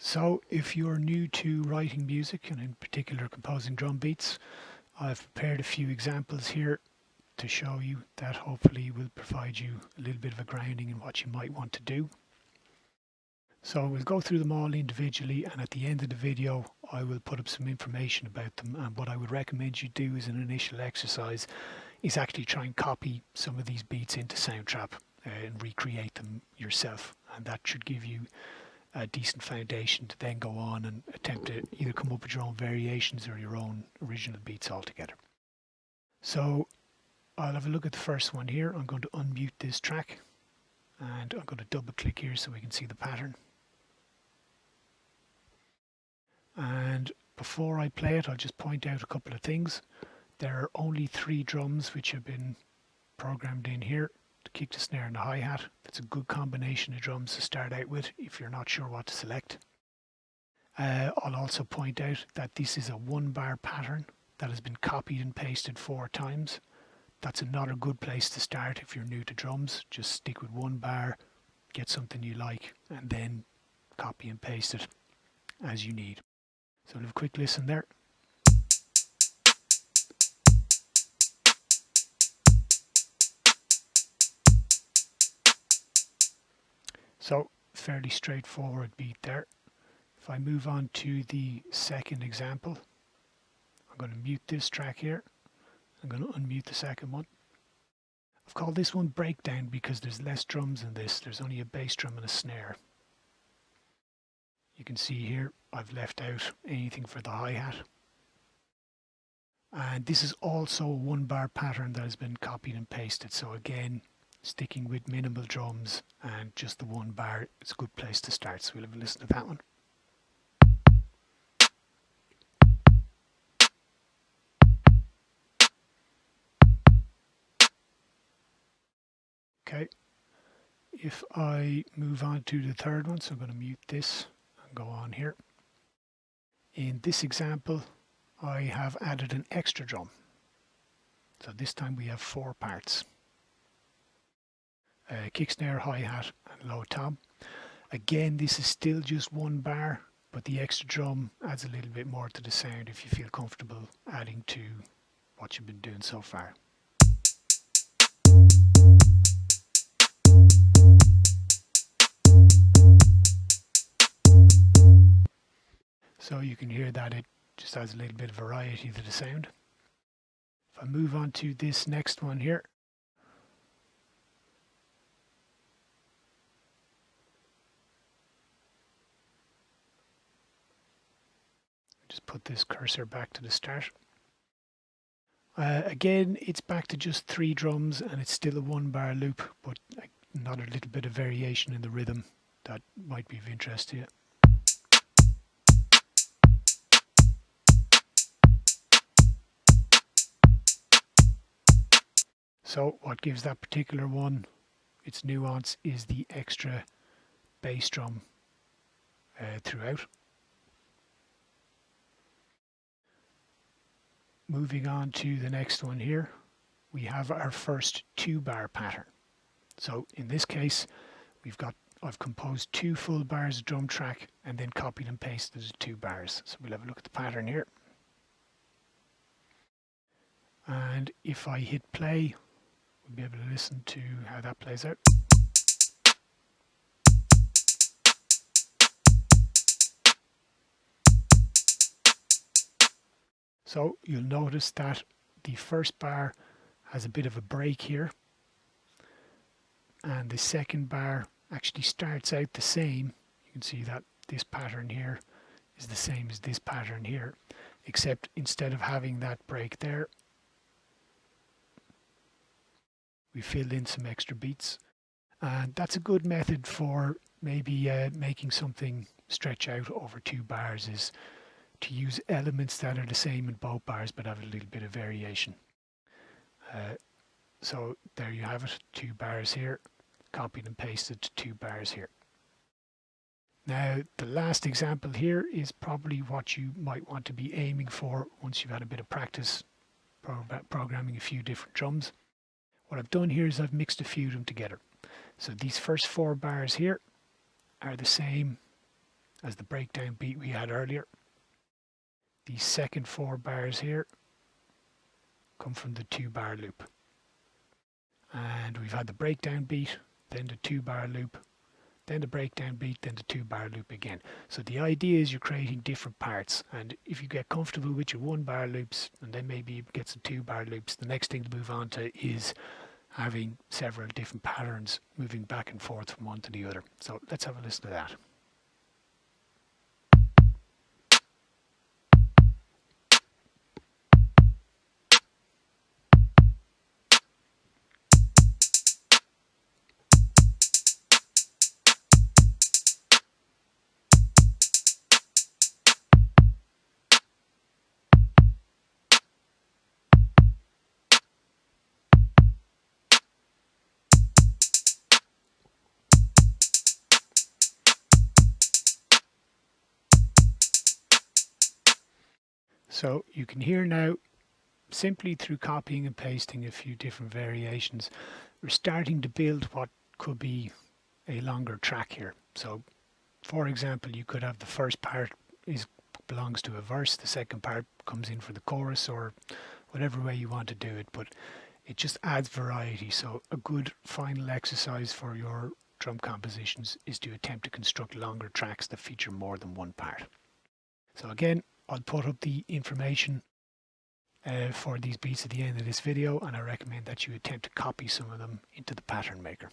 So if you're new to writing music and in particular composing drum beats, I've prepared a few examples here to show you that hopefully will provide you a little bit of a grounding in what you might want to do. So we'll go through them all individually, and at the end of the video I will put up some information about them, and what I would recommend you do as an initial exercise is actually try and copy some of these beats into Soundtrap and recreate them yourself, and that should give you a decent foundation to then go on and attempt to either come up with your own variations or your own original beats altogether. So I'll have a look at the first one here. I'm going to unmute this track and I'm going to double click here so we can see the pattern. And before I play it, I'll just point out a couple of things. There are only 3 drums which have been programmed in here: the kick, the snare and the hi-hat. That's a good combination of drums to start out with if you're not sure what to select. I'll also point out that this is a 1-bar pattern that has been copied and pasted 4 times. That's not a good place to start if you're new to drums. Just stick with 1 bar, get something you like, and then copy and paste it as you need. So we'll have a quick listen there. So fairly straightforward beat there. If I move on to the second example, I'm going to mute this track here. I'm going to unmute the second one. I've called this one breakdown because there's less drums in this. There's only a bass drum and a snare. You can see here I've left out anything for the hi-hat. And this is also a 1-bar pattern that has been copied and pasted. So again, sticking with minimal drums and just the 1 bar, it's a good place to start. So we'll have a listen to that one. Okay, if I move on to the third one, so I'm going to mute this and go on here. In this example, I have added an extra drum. So this time we have 4 parts. Kick, snare, hi-hat and low tom. Again, this is still just 1 bar, but the extra drum adds a little bit more to the sound if you feel comfortable adding to what you've been doing so far. So you can hear that it just adds a little bit of variety to the sound. If I move on to this next one here, just put this cursor back to the start. Again, it's back to just 3 drums and it's still a 1-bar loop, but not a little bit of variation in the rhythm that might be of interest to you. So what gives that particular one its nuance is the extra bass drum throughout. Moving on to the next one here, we have our first 2-bar pattern. So in this case, I've composed 2 full bars of drum track and then copied and pasted the 2 bars. So we'll have a look at the pattern here. And if I hit play, we'll be able to listen to how that plays out. So you'll notice that the first bar has a bit of a break here, and the second bar actually starts out the same. You can see that this pattern here is the same as this pattern here, except instead of having that break there, we filled in some extra beats. And that's a good method for maybe making something stretch out over 2 bars, is to use elements that are the same in both bars but have a little bit of variation. So there you have it, 2 bars here, copied and pasted to 2 bars here. Now the last example here is probably what you might want to be aiming for once you've had a bit of practice programming a few different drums. What I've done here is I've mixed a few of them together. So these first 4 bars here are the same as the breakdown beat we had earlier. The second 4 bars here come from the 2-bar loop. And we've had the breakdown beat, then the 2-bar loop, then the breakdown beat, then the 2-bar loop again. So the idea is you're creating different parts, and if you get comfortable with your 1-bar loops and then maybe you get some 2-bar loops, the next thing to move on to is having several different patterns moving back and forth from one to the other. So let's have a listen to that. So you can hear now, simply through copying and pasting a few different variations, we're starting to build what could be a longer track here. So for example, you could have the first part belongs to a verse, the second part comes in for the chorus, or whatever way you want to do it, but it just adds variety. So a good final exercise for your drum compositions is to attempt to construct longer tracks that feature more than one part. So again, I'll put up the information for these beats at the end of this video, and I recommend that you attempt to copy some of them into the pattern maker.